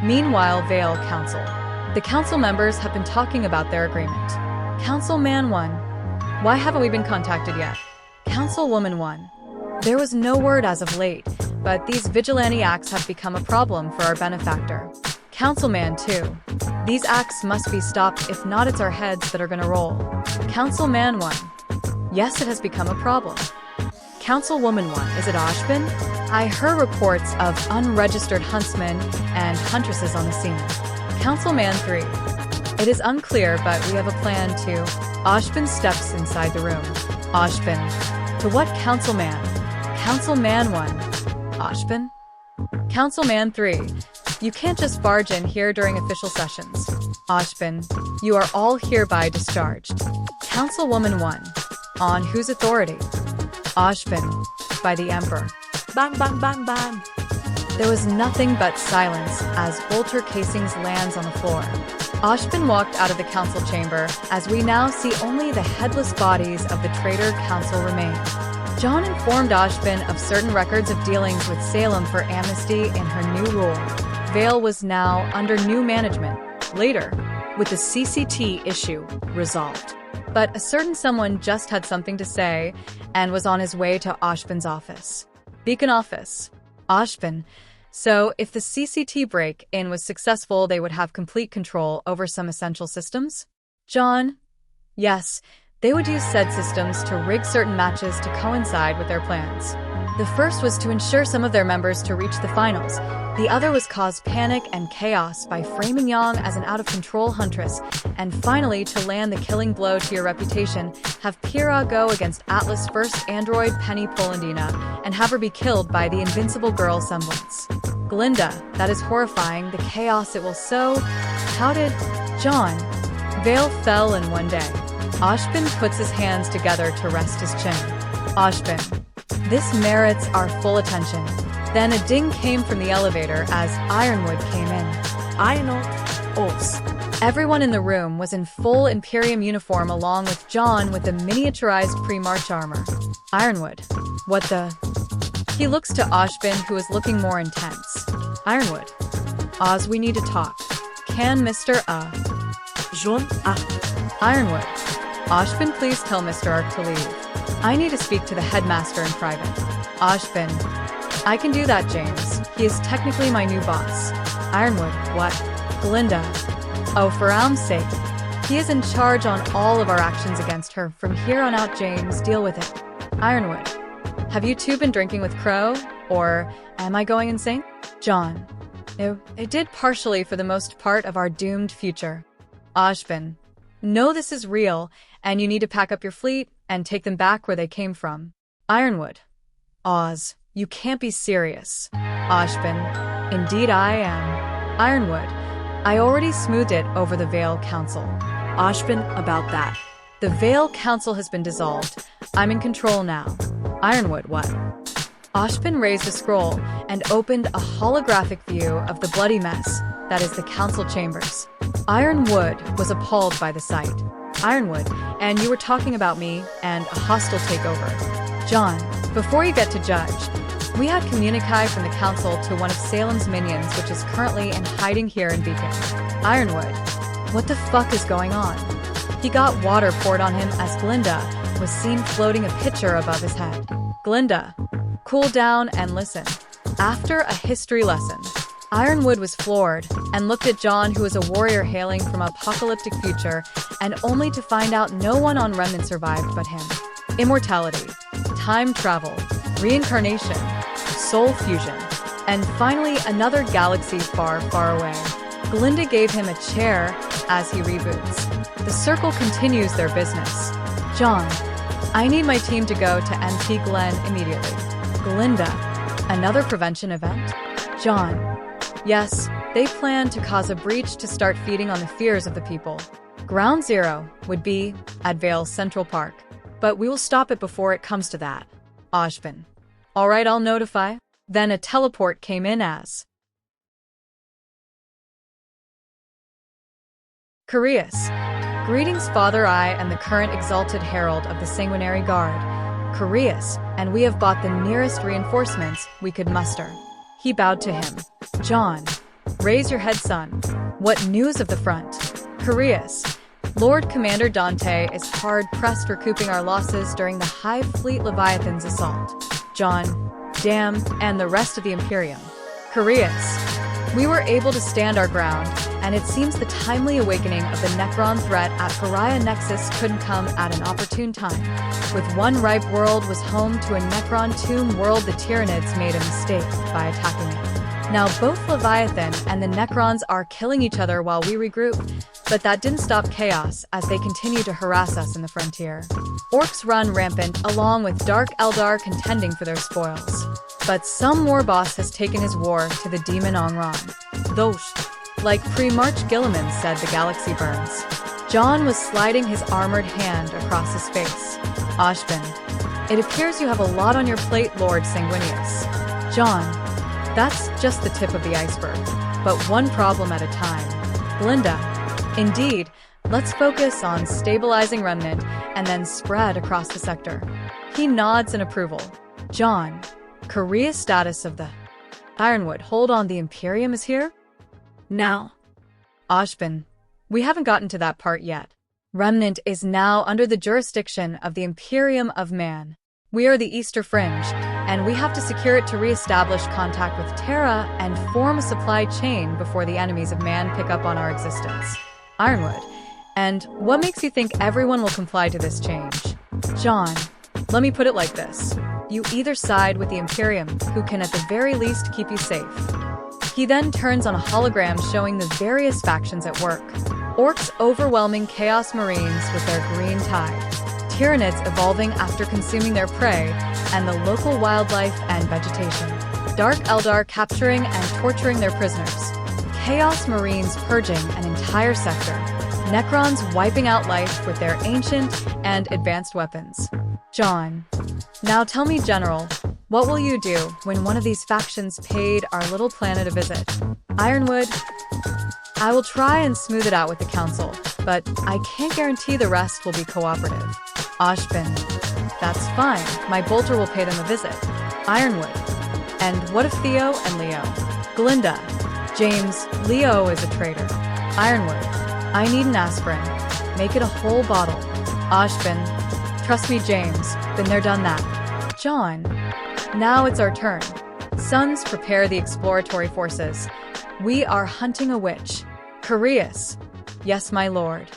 Meanwhile, Vale Council. The council members have been talking about their agreement. Councilman 1. Why haven't we been contacted yet? Councilwoman 1. There was no word as of late, but these vigilante acts have become a problem for our benefactor. Councilman 2. These acts must be stopped, if not it's our heads that are gonna roll. Councilman 1. Yes, it has become a problem. Councilwoman 1. Is it Ashbin? I heard reports of unregistered huntsmen and huntresses on the scene. Councilman 3. It is unclear, but we have a plan to... Ashbin steps inside the room. Ashbin. To what councilman? Councilman 1. Ashbin? Councilman 3. You can't just barge in here during official sessions. Ashbin. You are all hereby discharged. Councilwoman 1. On whose authority? Ashbin. By the Emperor. Bang, bang, bang, bang. There was nothing but silence as bolter casings lands on the floor. Ashbin walked out of the council chamber, as we now see only the headless bodies of the traitor council remain. Jaune informed Ashbin of certain records of dealings with Salem for amnesty in her new rule. Vale was now under new management, later, with the CCT issue resolved. But a certain someone just had something to say and was on his way to Ashbin's office. Beacon office. Ashbin. So, if the CCT break-in was successful, they would have complete control over some essential systems? Jaune. Yes, they would use said systems to rig certain matches to coincide with their plans. The first was to ensure some of their members to reach the finals. The other was cause panic and chaos by framing Yang as an out-of-control huntress, and finally to land the killing blow to your reputation, have Pyrrha go against Atlas' first android Penny Polandina, and have her be killed by the invincible girl semblance. Glinda, that is horrifying, the chaos it will sow. How did... Jaune. Vale fell in one day. Ashbin puts his hands together to rest his chin. Ashbin. This merits our full attention. Then a ding came from the elevator as Ironwood came in. Ironwood. Os. Everyone in the room was in full Imperium uniform along with Jaune with the miniaturized pre-march armor. Ironwood. What the... He looks to Ashbin, who is looking more intense. Ironwood. Oz, we need to talk. Can Mr. Jaune. Ironwood. Ashbin, please tell Mr. Ark to leave. I need to speak to the headmaster in private. Ashbin. I can do that, James. He is technically my new boss. Ironwood. What? Glinda. Oh, for Alm's sake. He is in charge on all of our actions against her. From here on out, James, deal with it. Ironwood. Have you two been drinking with Crow? Or am I going insane? Jaune. It did partially for the most part of our doomed future. Ashbin. No, this is real, and you need to pack up your fleet and take them back where they came from. Ironwood. Oz, you can't be serious. Ashbin. Indeed I am. Ironwood. I already smoothed it over the Vale Council. Ashbin, about that. The Vale Council has been dissolved. I'm in control now. Ironwood, what? Ashbin raised a scroll and opened a holographic view of the bloody mess that is the council chambers. Ironwood was appalled by the sight. Ironwood, and you were talking about me and a hostile takeover. Jaune, before you get to judge, we had communique from the council to one of Salem's minions, which is currently in hiding here in Beacon. Ironwood, what the fuck is going on? He got water poured on him as Glinda was seen floating a pitcher above his head. Glinda, cool down and listen. After a history lesson, Ironwood was floored and looked at Jaune, who was a warrior hailing from an apocalyptic future, and only to find out no one on Remnant survived but him. Immortality, time travel, reincarnation, soul fusion, and finally another galaxy far, far away. Glinda gave him a chair as he reboots. The circle continues their business. Jaune, I need my team to go to NT Glen immediately. Glinda, another prevention event? Jaune, yes, they plan to cause a breach to start feeding on the fears of the people. Ground Zero would be at Vale Central Park, but we will stop it before it comes to that. Ashbin. All right, I'll notify. Then a teleport came in as Curious. Greetings, Father. I am the current exalted herald of the Sanguinary Guard, Curious, and we have bought the nearest reinforcements we could muster. He bowed to him. Jaune. Raise your head, son. What news of the front? Curious. Lord Commander Dante is hard-pressed recouping our losses during the Hive Fleet Leviathan's assault. Jaune, Dam, and the rest of the Imperium. Curious. We were able to stand our ground, and it seems the timely awakening of the Necron threat at Pariah Nexus couldn't come at an opportune time. With one ripe world was home to a Necron tomb world, the Tyranids made a mistake by attacking it. Now both Leviathan and the Necrons are killing each other while we regroup, but that didn't stop chaos as they continue to harass us in the frontier. Orcs run rampant along with Dark Eldar contending for their spoils. But some war boss has taken his war to the demon Ongron. Those. Like pre-March Gilliman said, the galaxy burns. Jaune was sliding his armored hand across his face. Ashbin, it appears you have a lot on your plate, Lord Sanguinius. Jaune, that's just the tip of the iceberg, but one problem at a time. Glinda, indeed, let's focus on stabilizing Remnant and then spread across the sector. He nods in approval. Jaune, Korea status of the Ironwood. Hold on, the Imperium is here? Now. Ashbin, we haven't gotten to that part yet. Remnant is now under the jurisdiction of the Imperium of Man. We are the Easter Fringe, and we have to secure it to re-establish contact with Terra and form a supply chain before the enemies of man pick up on our existence. Ironwood. And what makes you think everyone will comply to this change? Jaune, let me put it like this. You either side with the Imperium, who can at the very least keep you safe. He then turns on a hologram showing the various factions at work. Orcs overwhelming Chaos Marines with their green tide. Tyranids evolving after consuming their prey, and the local wildlife and vegetation. Dark Eldar capturing and torturing their prisoners. Chaos Marines purging an entire sector. Necrons wiping out life with their ancient and advanced weapons. Jaune, now tell me, General, what will you do when one of these factions paid our little planet a visit? Ironwood, I will try and smooth it out with the Council, but I can't guarantee the rest will be cooperative. Ashbin, that's fine. My bolter will pay them a visit. Ironwood, and what if Theo and Leo? Glinda, James, Leo is a traitor. Ironwood, I need an aspirin. Make it a whole bottle. Ashbin, trust me, James, been there, done that. Jaune, now it's our turn. Sons, prepare the exploratory forces. We are hunting a witch. Curious. Yes, my lord.